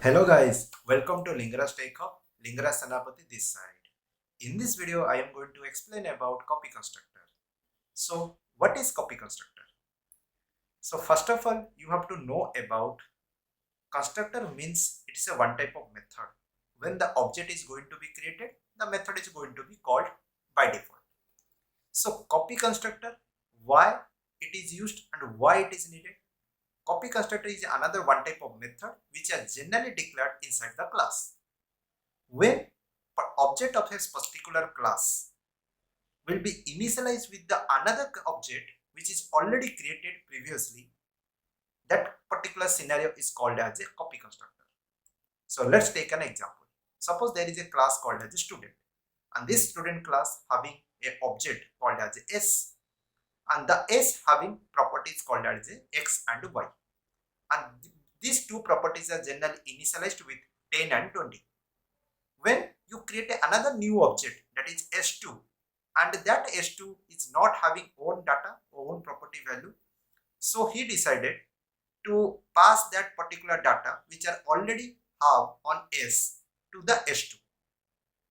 Hello guys, welcome to LingarajTechhub. Lingaraj Senapati this side. In this video, I am going to explain about copy constructor. So, what is copy constructor? So, first of all, you have to know about constructor means it is a one type of method. When the object is going to be created, the method is going to be called by default. So, copy constructor, why it is used and why it is needed? Copy constructor is another one type of method which are generally declared inside the class. When object of a particular class will be initialized with the another object which is already created previously, that particular scenario is called as a copy constructor. So let's take an example. Suppose there is a class called as a student, and this student class having a object called as a S, and the S having properties called as a X and Y, and these two properties are generally initialized with 10 and 20. When you create another new object, that is S2, and that S2 is not having own data or own property value, so he decided to pass that particular data which are already have on S to the S2.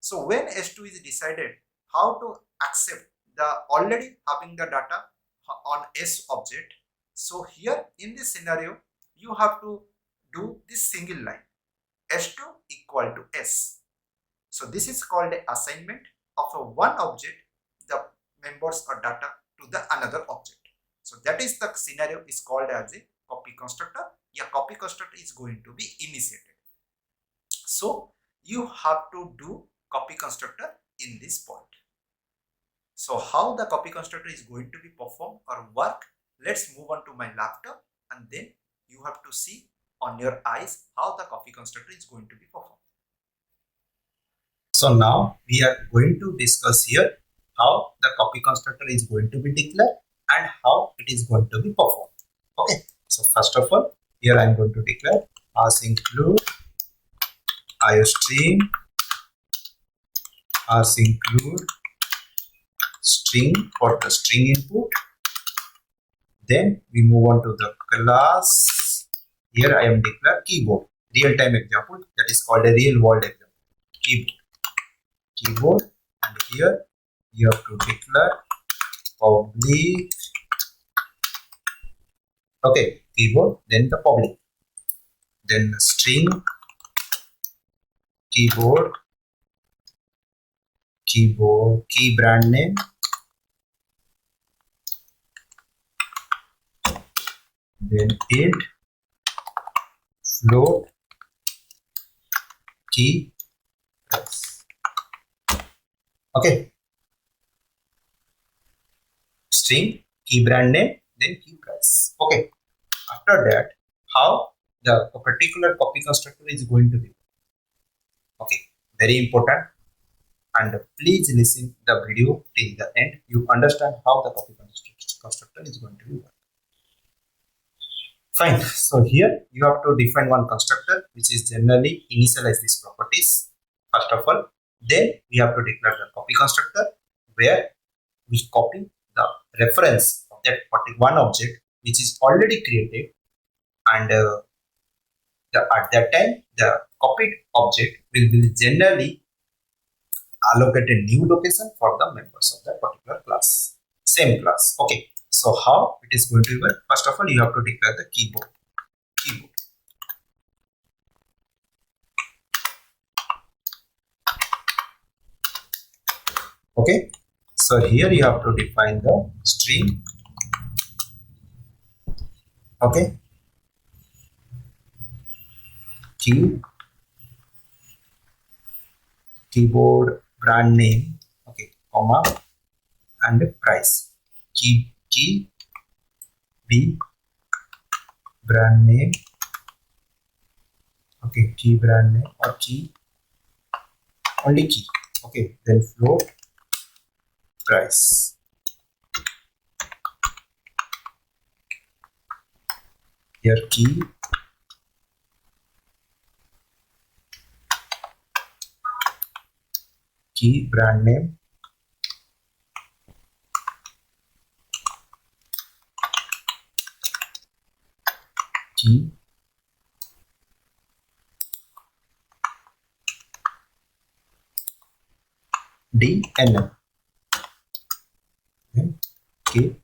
So when S2 is decided how to accept the already having the data on S object, so here in this scenario you have to do this single line, S2 equal to S. So this is called a assignment of a one object, the members or data to the another object. So that is the scenario is called as a copy constructor. A copy constructor is going to be initiated. So you have to do copy constructor in this point. So how the copy constructor is going to be performed or work, let's move on to my laptop and then you have to see on your eyes how the copy constructor is going to be performed. So now we are going to discuss here how the copy constructor is going to be declared and how it is going to be performed. Okay, so first of all, here I am going to declare as include iostream as include string for the string input. Then we move on to the class. Here I am declare keyboard, real time example, that is called a real world example, keyboard, and here you have to declare public, okay, keyboard, then the public, then the string keyboard, key brand name, then int float key price. Okay, string key brand name, then key price. Okay, after that, how the particular copy constructor is going to be. Okay, very important, and please listen the video till the end. You understand how the copy constructor is going to be work. Fine. So here you have to define one constructor which is generally initialize these properties. First of all, then we have to declare the copy constructor where we copy the reference of that one object which is already created, and at that time the copied object will be generally allocated new location for the members of that particular class, same class. Okay, so how it is going to work? First of all, you have to declare the keyboard. Okay, so here you have to define the string. Okay, keyboard brand name, okay, comma, and price. Key B brand name, okay, key brand name or key, only key. Okay, then float price. Here key brand name, key DNM. Then K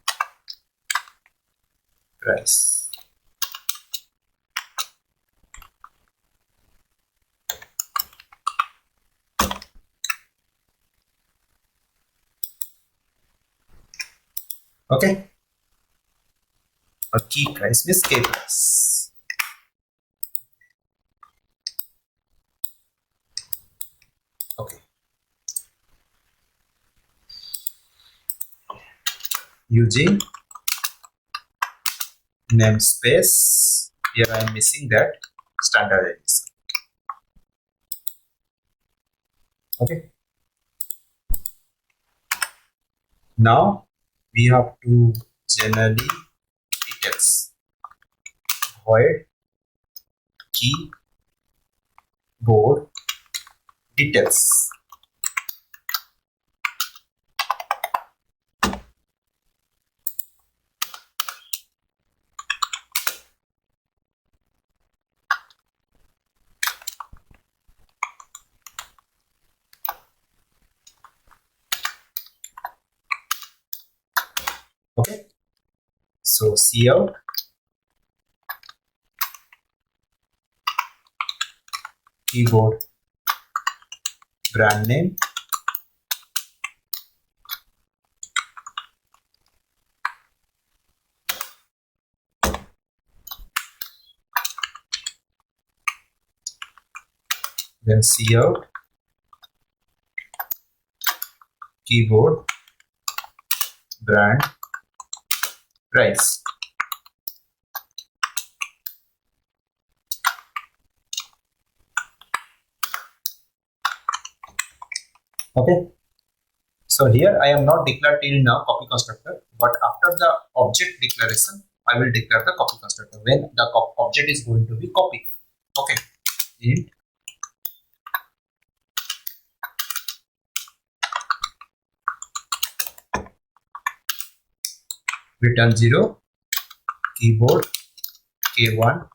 price. Okay. A key price with K price. Okay. Using namespace. Here I am missing that standard edition. Okay. Now we have to generally details. Void keyboard details. Okay. So cout keyboard brand name then cout keyboard brand price. Okay. So here I am not declared till now copy constructor, but after the object declaration, I will declare the copy constructor when the object is going to be copied. Okay. Int return 0 keyboard K1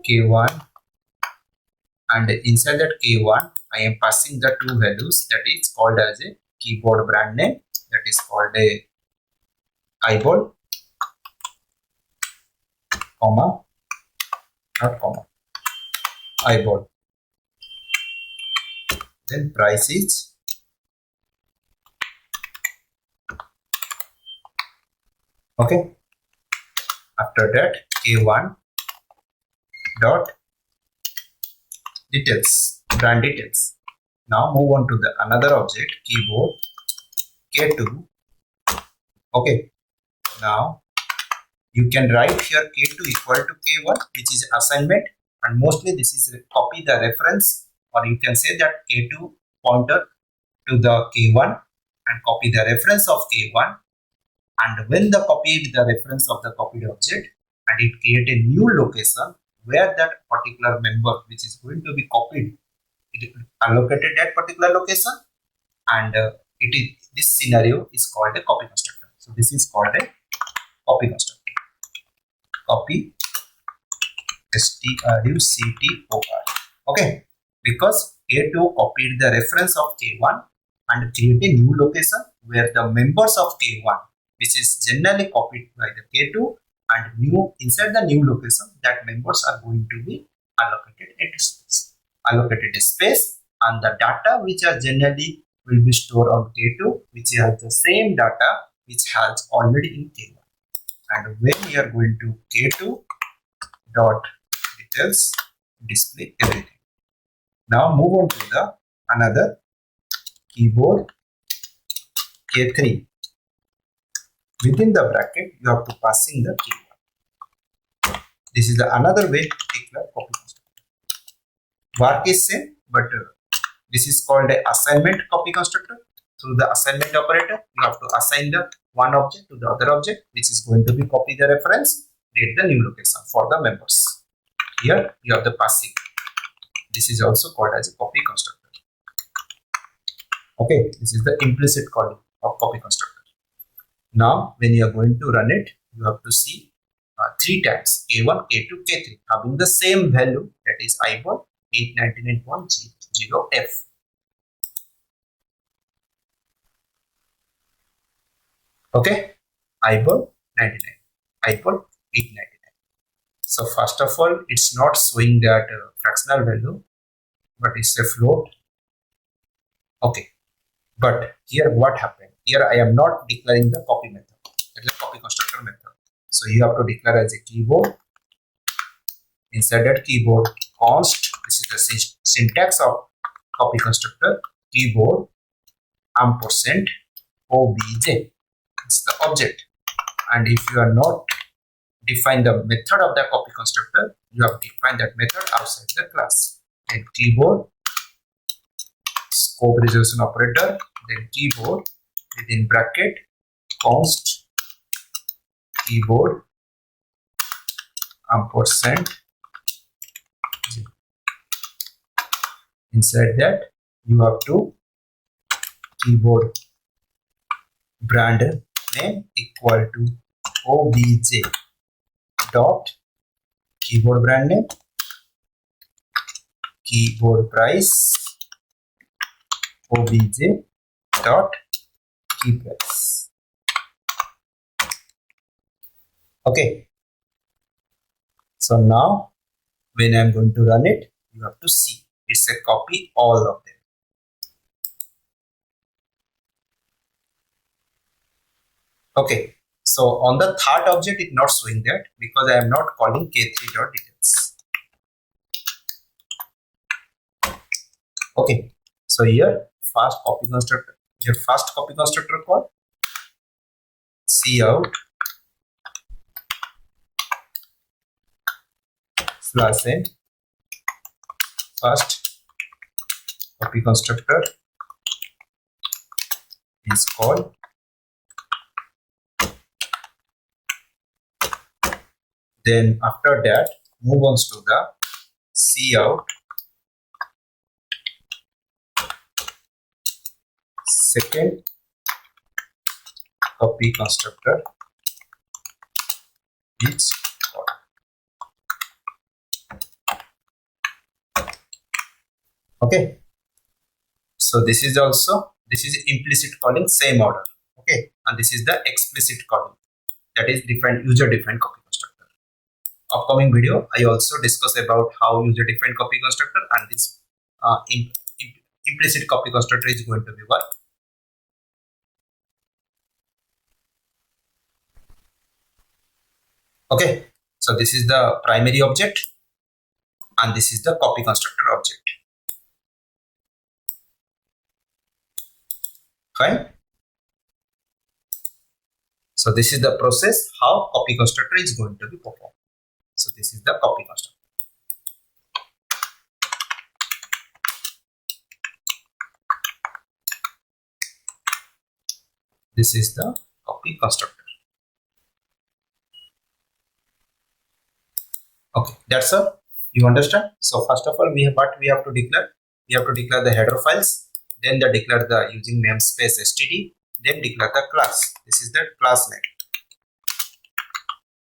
K1 and inside that K1 I am passing the two values that is called as a keyboard brand name, that is called a eyeball comma not comma eyeball, then price is okay. After that K1 dot details brand details. Now move on to the another object keyboard K2. Okay, now you can write here K2 equal to K1, which is assignment, and mostly this is copy the reference, or you can say that K2 pointer to the K1 and copy the reference of K1, and when the copy the reference of the copied object and it create a new location where that particular member which is going to be copied, it allocated that particular location, and it is this scenario is called a copy constructor. So this is called a copy constructor. Copy structor. Okay, because K2 copied the reference of K1 and create a new location where the members of K1, which is generally copied by the K2, and new inside the new location that members are going to be allocated a space, and the data which are generally will be stored on K2, which has the same data which has already in K1. And when we are going to K2 dot details, display everything. Now move on to the another keyboard K3. Within the bracket, you have to passing the K1. This is the another way to declare copy constructor. Work is same, but this is called a assignment copy constructor. Through the assignment operator, you have to assign the one object to the other object, which is going to be copy the reference, create the new location for the members. Here you have the passing. This is also called as a copy constructor. Okay, this is the implicit calling of copy constructor. Now when you are going to run it, you have to see 3 tags K1, K2, K3 having the same value, that is eyeball 899.0F. Okay, eyeball 99, eyeball 899. So first of all, it's not showing that fractional value, but it's a float. Okay, but here what happened? Here I am not declaring the copy method, that is copy constructor method. So you have to declare as a keyboard. Inside that keyboard, const, this is the syntax of copy constructor, keyboard ampersand obj. It's the object. And if you are not define the method of the copy constructor, you have defined that method outside the class. And keyboard scope resolution operator, then keyboard within bracket const keyboard ampersand. Inside that you have to keyboard brand name equal to obj dot keyboard brand name, keyboard price obj dot key price. Okay, so now when I'm going to run it, you have to see it's a copy all of them. Okay, so on the third object it's not showing that because I am not calling k3.details. Okay, so here first copy constructor, here first copy constructor call cout /n first copy constructor is called. Then after that move on to the cout second copy constructor is called. Okay, so this is implicit calling, same order. Okay, and this is the explicit calling, that is different user defined copy constructor. Upcoming video I also discuss about how user defined copy constructor and this implicit copy constructor is going to be work. Okay, so this is the primary object and this is the copy constructor object. Fine. So this is the process how copy constructor is going to be performed. So this is the copy constructor. This is the copy constructor. Okay, that's all. You understand? So first of all, we have to declare. We have to declare the header files. Then declare the using namespace std. Then declare the class. This is the class name.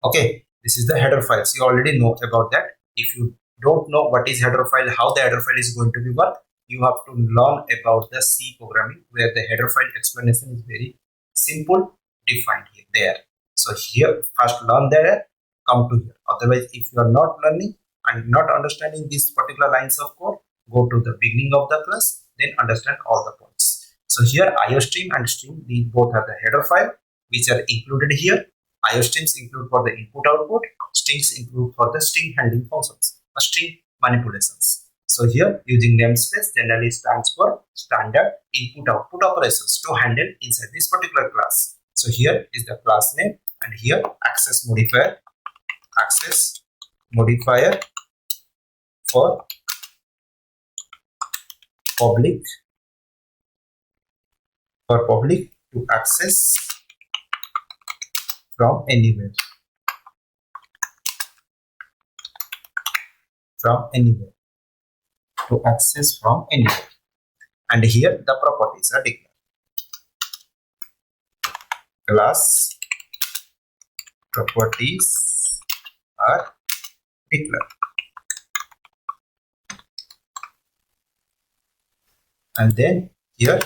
Okay, this is the header files. You already know about that. If you don't know what is header file, how the header file is going to be work, you have to learn about the C programming, where the header file explanation is very simple, defined here there. So here first learn there, come to here. Otherwise, if you are not learning and not understanding these particular lines of code, go to the beginning of the class, then understand all the points. So here IOStream and stream, these both are the header file which are included here. IOStreams include for the input output, strings include for the string handling functions, string manipulations. So here using namespace generally stands for standard input output operations to handle inside this particular class. So here is the class name and here access modifier for public to access from anywhere. To access from anywhere. And here the properties are declared. Class properties or declare. And then here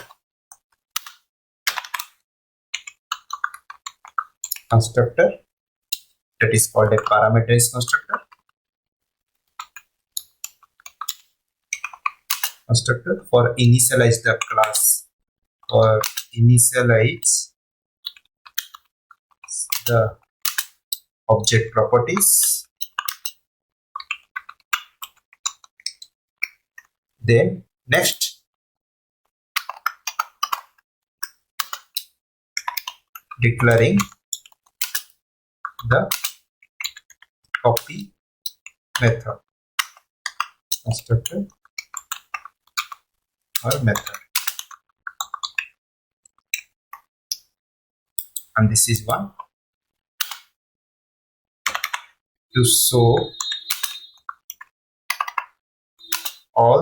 constructor, that is called a parameterized constructor. Constructor for initialize the class, or initialize the object properties. Then next declaring the copy method, constructor or method. And this is one to show all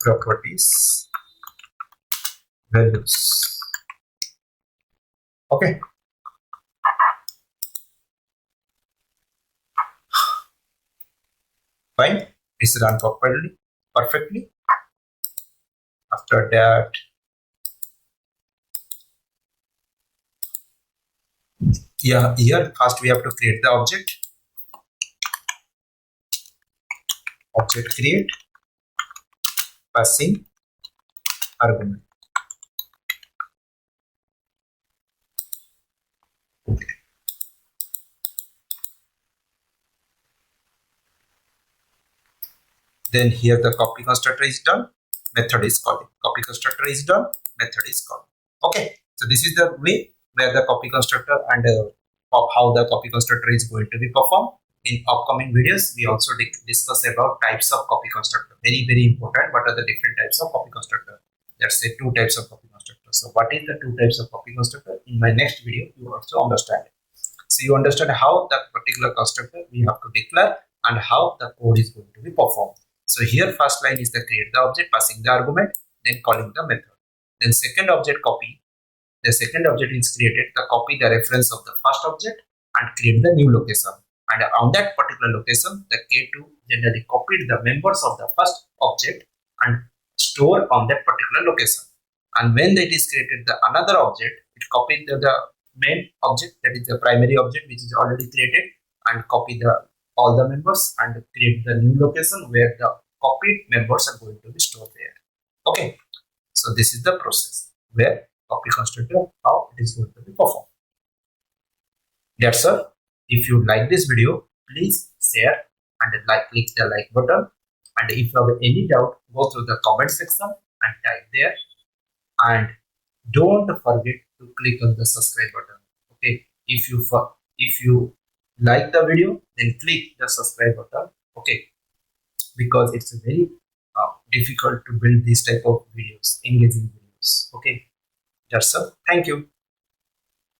properties values. Okay. Fine. It's run perfectly. After that, yeah, here first we have to create the object. Object create, passing argument. Okay. Then here the copy constructor is done, method is calling. Copy constructor is done, method is calling. Okay, so this is the way where the copy constructor and how the copy constructor is going to be performed. In upcoming videos, we also discuss about types of copy constructor. Very, very important. What are the different types of copy constructor? Let's say two types of copy constructor. So what is the two types of copy constructor? In my next video, you also understand it. So you understand how that particular constructor we have to declare and how the code is going to be performed. So here first line is the create the object, passing the argument, then calling the method. Then second object copy. The second object is created, the copy the reference of the first object and create the new location. And on that particular location, the K2 generally copied the members of the first object and store on that particular location. And when it is created the another object, it copied the main object, that is the primary object which is already created, and copy all the members and create the new location where the copied members are going to be stored there. Okay, so this is the process where copy constructor, how it is going to be performed. That's all. If you like this video, please share and click the like button. And if you have any doubt, go through the comment section and type there. And don't forget to click on the subscribe button. Okay, if you like the video, then click the subscribe button. Okay, because it's very difficult to build this type of videos, engaging videos. Okay, that's all. Thank you.